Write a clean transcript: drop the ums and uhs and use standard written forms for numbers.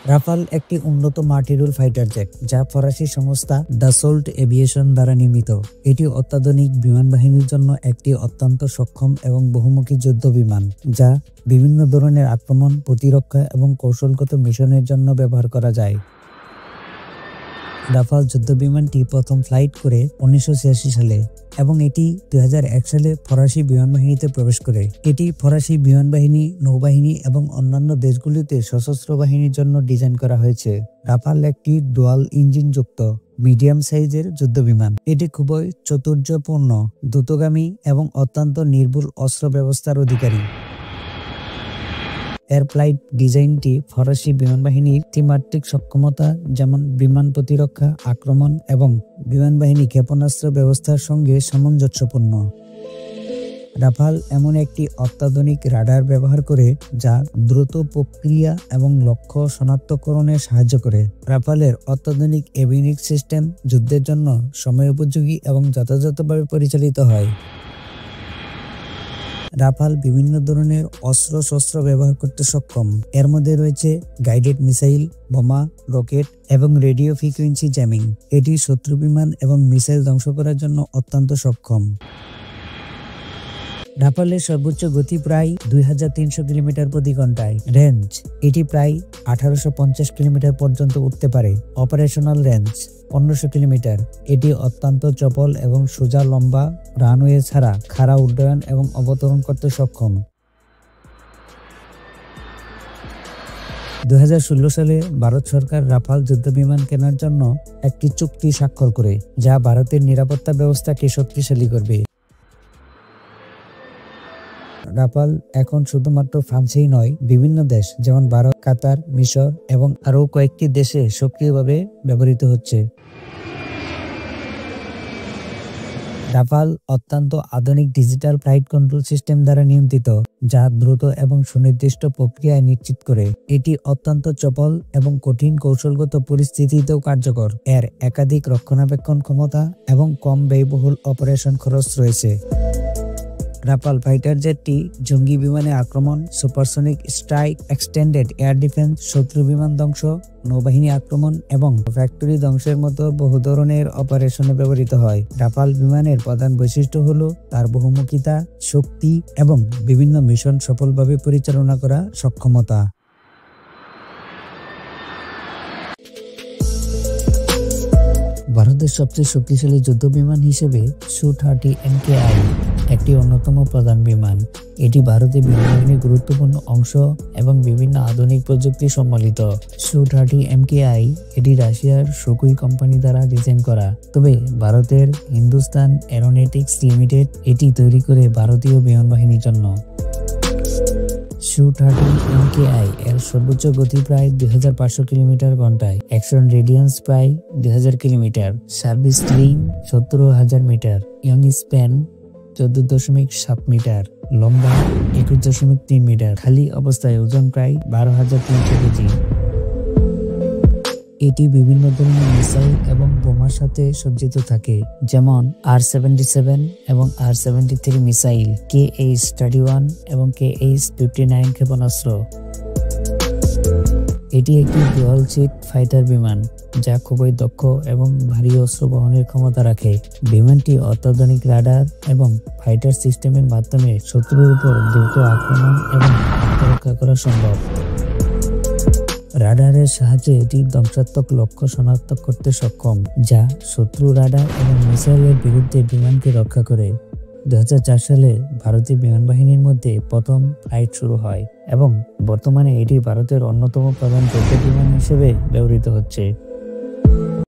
Rafale একটি উন্নত multi-role fighter jet যা ফরাসি সংস্থা দাসল্ট এভিয়েশন দ্বারা নির্মিত। এটি অত্যাধুনিক বিমান বাহিনীর জন্য একটি অত্যন্ত সক্ষম এবং বহুমুখী যুদ্ধ বিমান, যা বিভিন্ন ধরনের আক্রমণ, প্রতিরক্ষা এবং কৌশলগত মিশনের জন্য ব্যবহার করা যায়। রাফাল যুদ্ধ বিমানটি প্রথম ফ্লাইট করে 1986 সালে এবং এটি 2001 সালে ফরাসি বিমান বাহিনীতে প্রবেশ করে। এটি ফরাসি বিমান বাহিনী, নৌবাহিনী এবং অন্যান্য দেশগুলিতে সশস্ত্র বাহিনীর জন্য ডিজাইন করা হয়েছে। রাফাল একটি ডুয়াল ইঞ্জিন যুক্ত মিডিয়াম সাইজের যুদ্ধ বিমান। এটি খুবই চাতুর্যপূর্ণ, দ্রুতগামী এবং অত্যন্ত নির্ভুল অস্ত্র ব্যবস্থার অধিকারী। এর ফ্লাইট ডিজাইনটি ফরাসি বিমান বাহিনীর ত্রিমাত্রিক সক্ষমতা, যেমন বিমান প্রতিরক্ষা, আক্রমণ এবং বিমান বাহিনী ক্ষেপণাস্ত্র ব্যবস্থার সঙ্গে সামঞ্জস্যপূর্ণ। রাফাল এমন একটি অত্যাধুনিক রাডার ব্যবহার করে যা দ্রুত প্রক্রিয়া এবং লক্ষ্য শনাক্তকরণে সাহায্য করে। রাফালের অত্যাধুনিক এভিনিক্স সিস্টেম যুদ্ধের জন্য সময়োপযোগী এবং যথাযথভাবে পরিচালিত হয়। রাফাল বিভিন্ন ধরনের অস্ত্র-শস্ত্র ব্যবহার করতে সক্ষম। এর মধ্যে রয়েছে গাইডেড মিসাইল, বোমা, রকেট এবং রেডিও ফ্রিকোয়েন্সি জ্যামিং। এটি শত্রু বিমান এবং মিসাইল ধ্বংস করার জন্য অত্যন্ত সক্ষম। রাফালের সর্বোচ্চ গতি প্রায় 2300 কিলোমিটার প্রতি ঘন্টায়। রেঞ্জ, এটি প্রায় 1850 কিলোমিটার পর্যন্ত উঠতে পারে। Operational range 1500 kilometre. এটি অত্যন্ত চপল এবং সোজা লম্বা রানওয়ে ছাড়া খাড়া উড্ডয়ন এবং অবতরণ করতে সক্ষম। 2016 সালে ভারত সরকার রাফাল যুদ্ধবিমান কেনার জন্য একটি চুক্তি স্বাক্ষর করে, যা ভারতের নিরাপত্তা ব্যবস্থাকে শক্তিশালী করবে। রাফাল এখন শুধুমাত্র ফ্রান্সেই নয়, বিভিন্ন দেশ যেমন ভারত, কাতার, মিশর এবং আরও কয়েকটি দেশে সক্রিয়ভাবে ব্যবহৃত হচ্ছে। রাফাল অত্যন্ত আধুনিক ডিজিটাল ফ্লাইট কন্ট্রোল সিস্টেম দ্বারা নিয়ন্ত্রিত, যা দ্রুত এবং সুনির্দিষ্ট প্রক্রিয়া নিশ্চিত করে। এটি অত্যন্ত চপল এবং কঠিন কৌশলগত পরিস্থিতিতেও কার্যকর। এর একাধিক রক্ষণাবেক্ষণ ক্ষমতা এবং কম ব্যয়বহুল অপারেশন খরচ রয়েছে। রাফাল ফাইটার জেটটি জঙ্গি বিমানে আক্রমণ, supersonic strike, extended air defence, শত্রু বিমান ধ্বংস, নৌবাহিনী আক্রমণ এবং ফ্যাক্টরি ধ্বংসের মতো বহু ধরনের অপারেশনে ব্যবহৃত হয়। রাফাল বিমানের প্রধান বৈশিষ্ট্য হল তার বহুমুখিতা, শক্তি এবং বিভিন্ন মিশন সফলভাবে পরিচালনা করা সক্ষমতা। ভারতের সবচেয়ে শক্তিশালী যুদ্ধ বিমান হিসেবে সু-30 MKI একটি অন্যতম প্রধান বিমান। এটি ভারতের বিমান বাহিনীর গুরুত্বপূর্ণ অংশ এবং বিভিন্ন আধুনিক প্রযুক্তি সম্বলিত। সু-30 MKI এটি রাশিয়ার সুখোই কোম্পানি দ্বারা ডিজাইন করা, তবে ভারতের হিন্দুস্তান এরোনটিক্স লিমিটেড এটি তৈরি করে ভারতীয় বিমান বাহিনীর জন্য। সু-30 MKI এর সর্বোচ্চ গতি প্রায় 2500 কিলোমিটার ঘন্টায়, অ্যাকশন রেডিয়ান্স প্রায় 2000 kilometre, service range 17,000 metre, wing span 14.7 metre, লম্বা 21.3 মিটার, খালি অবস্থায় ওজন প্রায় 12,300 কেজি। এটি বিভিন্ন ধরনের মিসাইল এবং বোমার সাথে সজ্জিত থাকে, যেমন R-77 এবং R-73 মিসাইল, KH-31 এবং KH-59 ক্ষেপণাস্ত্র। এটি একটি ডুয়াল সিট ফাইটার বিমান যা খুবই দক্ষ এবং ভারী অস্ত্র বহনের ক্ষমতা রাখে। বিমানটি অত্যাধুনিক রাডার এবং ফাইটার সিস্টেমের মাধ্যমে শত্রুর উপর দ্রুত আক্রমণ এবং আত্মরক্ষা করা সম্ভব। রাডারের সাহায্যে এটি ধ্বংসাত্মক লক্ষ্য শনাক্ত করতে সক্ষম, যা শত্রু রাডার এবং মিসাইলের বিরুদ্ধে বিমানকে রক্ষা করে। 2004 সালে ভারতীয় বিমান বাহিনীর মধ্যে প্রথম ফ্লাইট শুরু হয় এবং বর্তমানে এটি ভারতের অন্যতম প্রধান যুদ্ধ বিমান হিসেবে ব্যবহৃত হচ্ছে।